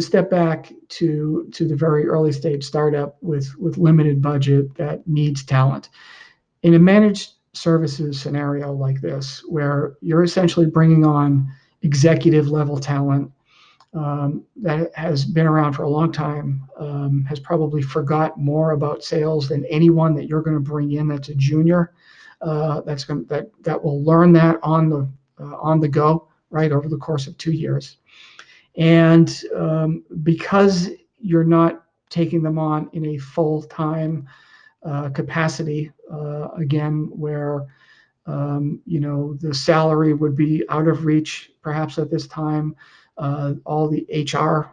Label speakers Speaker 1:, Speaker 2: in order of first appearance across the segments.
Speaker 1: step back to the very early stage startup with limited budget that needs talent. In a managed services scenario like this, where you're essentially bringing on executive level talent that has been around for a long time, has probably forgot more about sales than anyone that you're going to bring in that's a junior, that will learn that on the go, right, over the course of 2 years. And because you're not taking them on in a full-time capacity, again, where the salary would be out of reach perhaps at this time, all the HR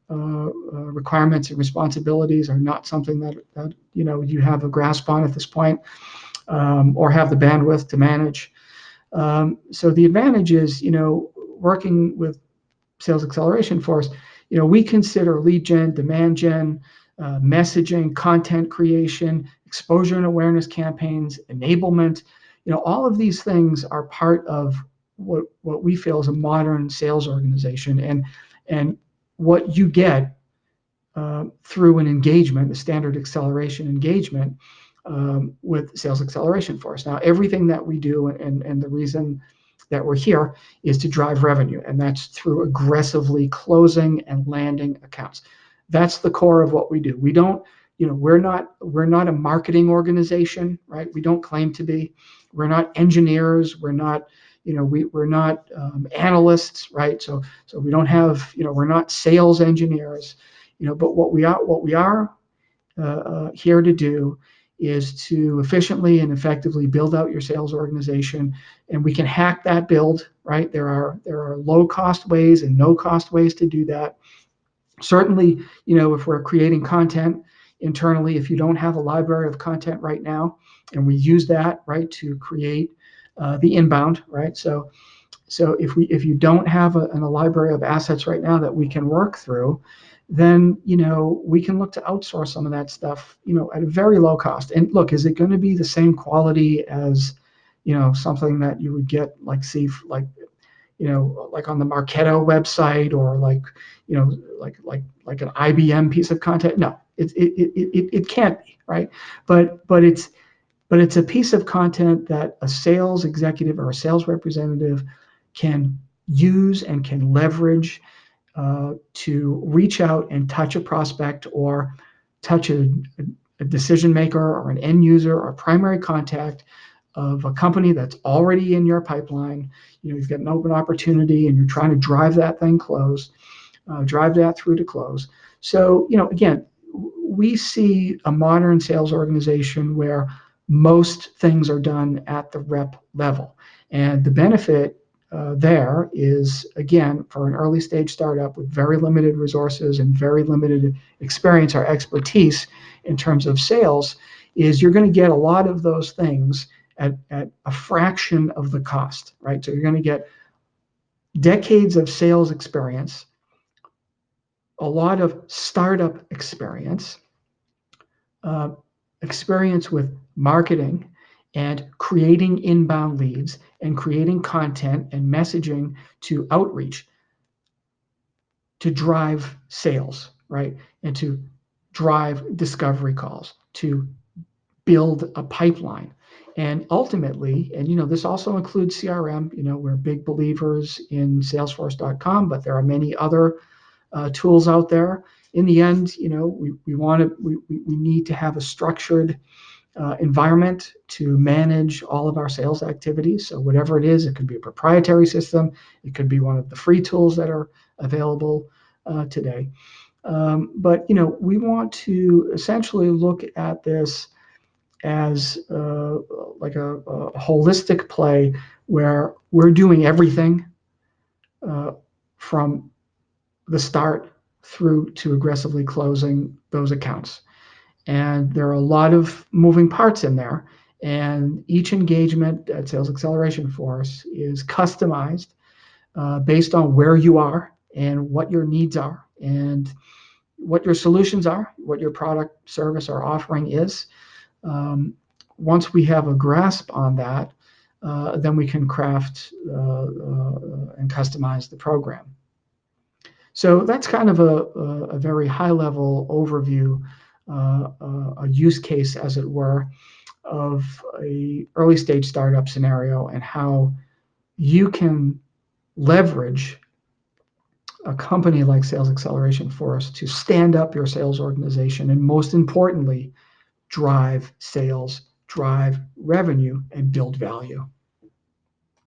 Speaker 1: requirements and responsibilities are not something that you have a grasp on at this point, or have the bandwidth to manage. So the advantage is, working with Sales Acceleration Force, we consider lead gen, demand gen, messaging, content creation, exposure and awareness campaigns, enablement. All of these things are part of what we feel is a modern sales organization, and what you get through an engagement, a standard acceleration engagement with Sales Acceleration Force. Now, everything that we do and the reason that we're here is to drive revenue, and that's through aggressively closing and landing accounts. That's the core of what we do. We don't, we're not a marketing organization, right? We don't claim to be. We're not engineers. We're not, we're not analysts, right? So we don't have, we're not sales engineers, but what we are here to do is to efficiently and effectively build out your sales organization, and we can hack that build, right? There are low cost ways and no cost ways to do that. Certainly, if we're creating content internally, if you don't have a library of content right now, and we use that, right, to create the inbound, right? So if you don't have a library of assets right now that we can work through, then we can look to outsource some of that stuff, at a very low cost. And look, is it going to be the same quality as something that you would get like like on the Marketo website, or like an IBM piece of content? No, it can't be, right? But it's a piece of content that a sales executive or a sales representative can use and can leverage to reach out and touch a prospect, or touch a decision maker, or an end user, or a primary contact of a company that's already in your pipeline. You've got an open opportunity and you're trying to drive that thing drive that through to close. So, again, we see a modern sales organization where most things are done at the rep level. And the benefit there is, again, for an early stage startup with very limited resources and very limited experience or expertise in terms of sales, is you're going to get a lot of those things at a fraction of the cost, right? So you're going to get decades of sales experience, a lot of startup experience, experience with marketing and creating inbound leads and creating content and messaging to outreach to drive sales, right? And to drive discovery calls, to build a pipeline. And ultimately, and this also includes CRM, we're big believers in Salesforce.com, but there are many other tools out there. In the end, we need to have a structured environment to manage all of our sales activities. So whatever it is, it could be a proprietary system, it could be one of the free tools that are available today. But we want to essentially look at this as like a holistic play where we're doing everything from the start through to aggressively closing those accounts. And there are a lot of moving parts in there, and each engagement at Sales Acceleration Force is customized based on where you are and what your needs are and what your solutions are, what your product, service, or offering is. Once we have a grasp on that, then we can craft and customize the program. So that's kind of a very high level overview, a use case, as it were, of a early stage startup scenario and how you can leverage a company like Sales Acceleration Force to stand up your sales organization and, most importantly, drive sales, drive revenue, and build value.